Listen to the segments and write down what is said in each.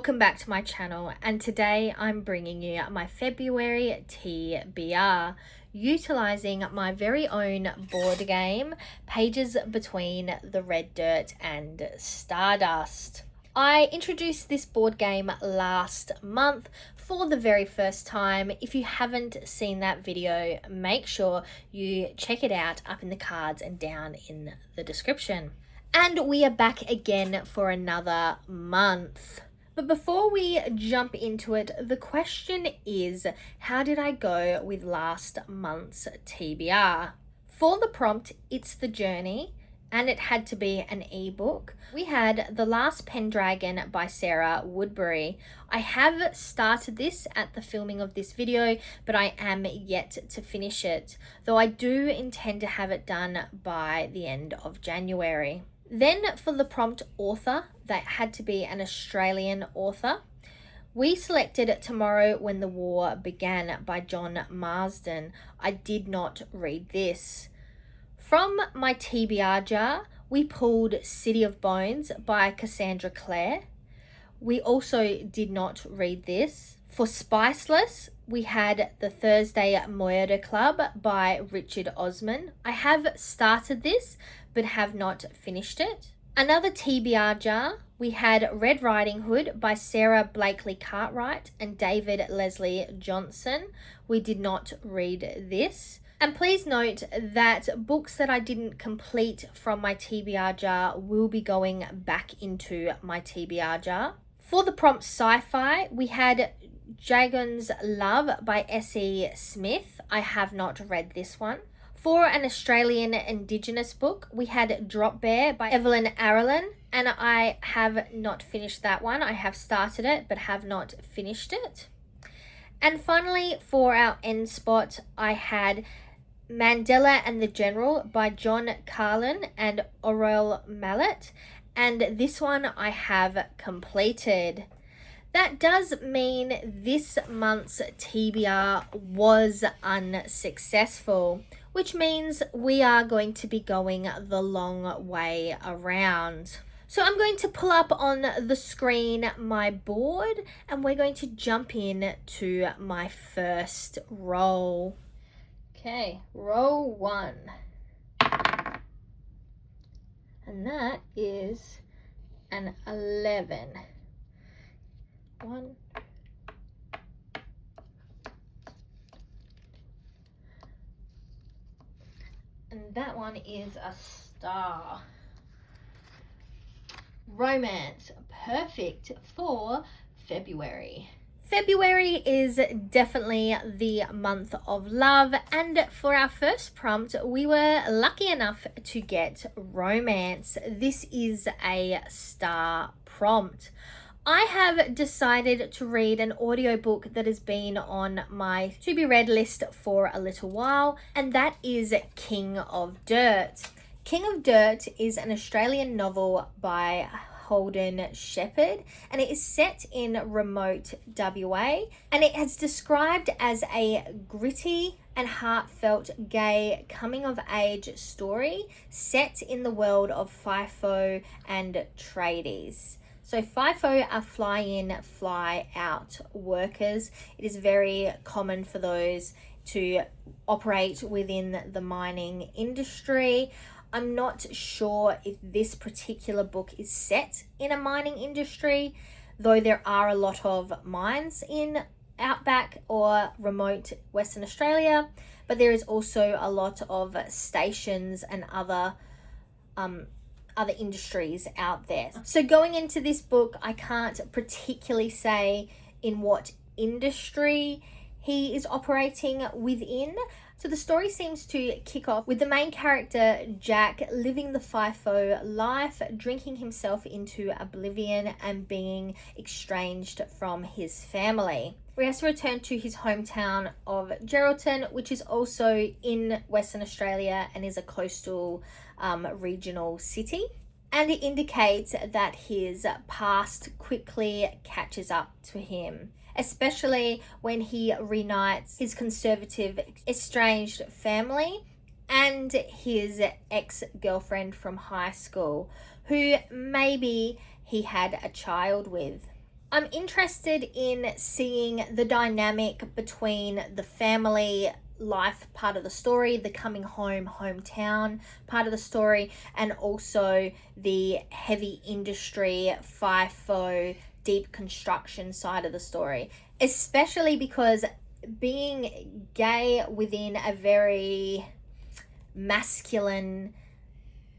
Welcome back to my channel, and today I'm bringing you my February TBR, utilizing my very own board game, Pages Between the Red Dirt and Stardust. I introduced this board game last month for the very first time. If you haven't seen that video, make sure you check it out up in the cards and down in the description. And we are back again for another month. But before we jump into it, the question is, how did I go with last month's TBR? For the prompt, it's the journey, and it had to be an ebook. We had The Last Pendragon by Sarah Woodbury. I have started this at the filming of this video, but I am yet to finish it, though I do intend to have it done by the end of January. Then for the prompt author, that had to be an Australian author. We selected Tomorrow When the War Began by John Marsden. I did not read this. From my TBR jar, we pulled City of Bones by Cassandra Clare. We also did not read this. For Spiceless, we had The Thursday Murder Club by Richard Osman. I have started this, but have not finished it. Another TBR jar, we had Red Riding Hood by Sarah Blakely Cartwright and David Leslie Johnson. We did not read this. And please note that books that I didn't complete from my TBR jar will be going back into my TBR jar. For the prompt sci-fi, we had Dragon's Love by S.E. Smith. I have not read this one. For an Australian Indigenous book, we had Drop Bear by Evelyn Arlen, and I have not finished that one. I have started it, but have not finished it. And finally, for our end spot, I had Mandela and the General by John Carlin and Aurel Mallet, and this one I have completed. That does mean this month's TBR was unsuccessful, which means we are going to be going the long way around. So I'm going to pull up on the screen my board, and we're going to jump in to my first roll. Okay, roll 1. And that is an 11. 1. And that one is a star. Romance, perfect for February. February is definitely the month of love, and for our first prompt, we were lucky enough to get romance. This is a star prompt. I have decided to read an audiobook that has been on my to be read list for a little while, and that is King of Dirt. King of Dirt is an Australian novel by Holden Shepherd, and it is set in remote WA, and it is described as a gritty and heartfelt gay coming of age story set in the world of FIFO and tradies. So FIFO are fly in, fly out workers. It is very common for those to operate within the mining industry. I'm not sure if this particular book is set in a mining industry, though there are a lot of mines in outback or remote Western Australia, but there is also a lot of stations and other industries out there. So going into this book, I can't particularly say in what industry he is operating within. So the story seems to kick off with the main character, Jack, living the FIFO life, drinking himself into oblivion and being estranged from his family. He has to return to his hometown of Geraldton, which is also in Western Australia and is a coastal regional city. And it indicates that his past quickly catches up to him, especially when he reunites his conservative estranged family and his ex-girlfriend from high school, who maybe he had a child with. I'm interested in seeing the dynamic between the family life part of the story, the coming home, hometown part of the story, and also the heavy industry, FIFO, deep construction side of the story. Especially because being gay within a very masculine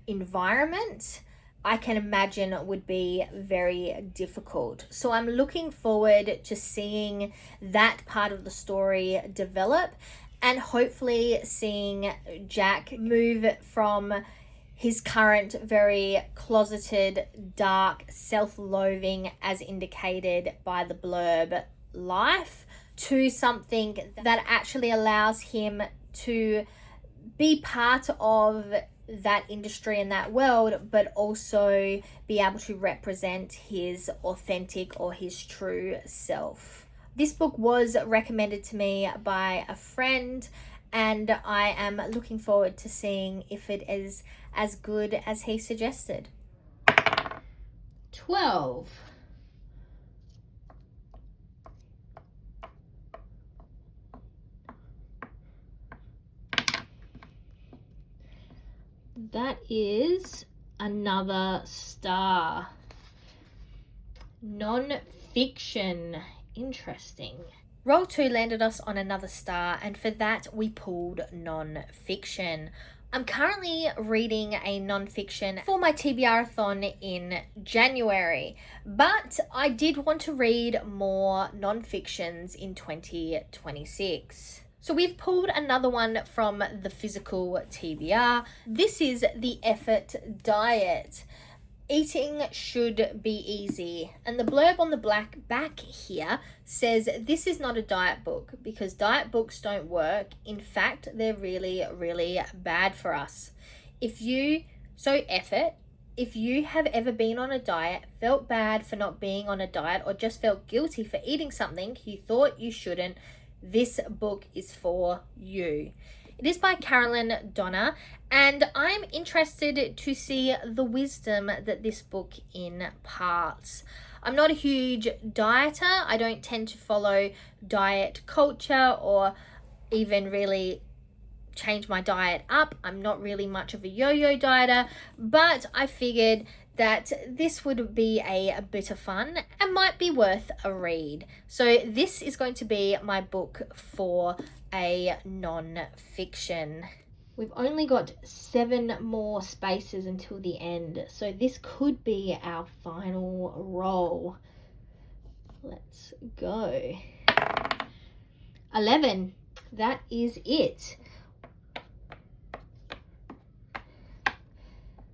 environment, I can imagine would be very difficult. So I'm looking forward to seeing that part of the story develop, and hopefully seeing Jack move from his current very closeted, dark, self-loathing, as indicated by the blurb, life, to something that actually allows him to be part of that industry and that world, but also be able to represent his authentic or his true self. This book was recommended to me by a friend, and I am looking forward to seeing if it is as good as he suggested. 12. That is another star. Non-fiction. Interesting. Roll 2 landed us on another star, and for that we pulled non-fiction. I'm currently reading a non-fiction for my TBR-a-thon in January, but I did want to read more non-fictions in 2026. So we've pulled another one from the physical TBR. This is The Effort Diet. Eating should be easy. And the blurb on the black back here says this is not a diet book because diet books don't work. In fact, they're really, really bad for us. If you have ever been on a diet, felt bad for not being on a diet, or just felt guilty for eating something you thought you shouldn't, this book is for you. It is by Carolyn Donner, and I'm interested to see the wisdom that this book imparts. I'm not a huge dieter. I don't tend to follow diet culture or even really change my diet up. I'm not really much of a yo-yo dieter, but I figured that this would be a bit of fun and might be worth a read. So this is going to be my book for a non-fiction. We've only got 7 more spaces until the end, so this could be our final roll. Let's go. 11. That is it.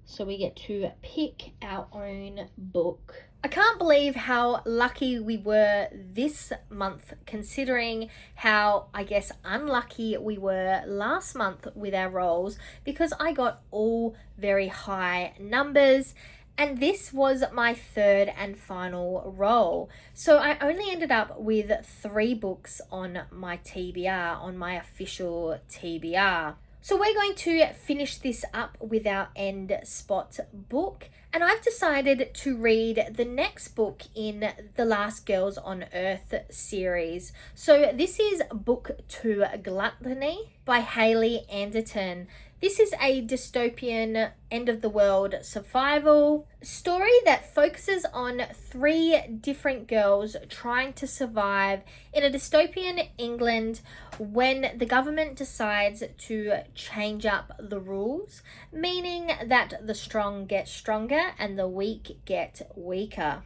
So we get to pick our own book. I can't believe how lucky we were this month, considering how, I guess, unlucky we were last month with our rolls, because I got all very high numbers, and this was my third and final roll. So I only ended up with 3 books on my TBR, on my official TBR. So we're going to finish this up with our end spot book, and I've decided to read the next book in the Last Girls on Earth series. So this is Book 2, Gluttony by Hayley Anderton. This is a dystopian end-of-the-world survival story that focuses on 3 different girls trying to survive in a dystopian England when the government decides to change up the rules, meaning that the strong get stronger and the weak get weaker.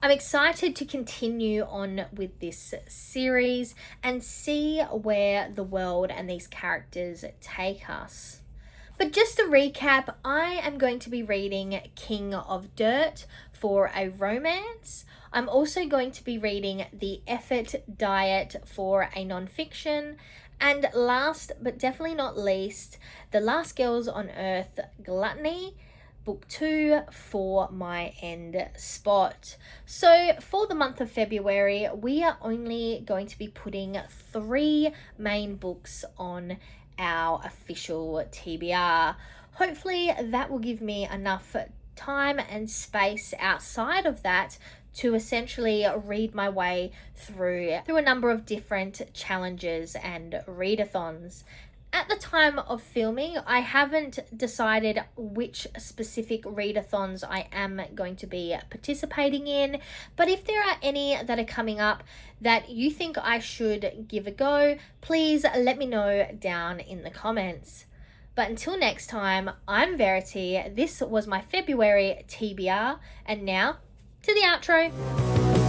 I'm excited to continue on with this series and see where the world and these characters take us. But just to recap, I am going to be reading King of Dirt for a romance. I'm also going to be reading The Effort Diet for a non-fiction. And last but definitely not least, The Last Girls on Earth, Gluttony, Book 2 for my end spot. So for the month of February, we are only going to be putting 3 main books on our official TBR. Hopefully that will give me enough time and space outside of that to essentially read my way through a number of different challenges and readathons. At the time of filming, I haven't decided which specific readathons I am going to be participating in, but if there are any that are coming up that you think I should give a go, please let me know down in the comments. But until next time, I'm Verity. This was my February TBR, and now to the outro.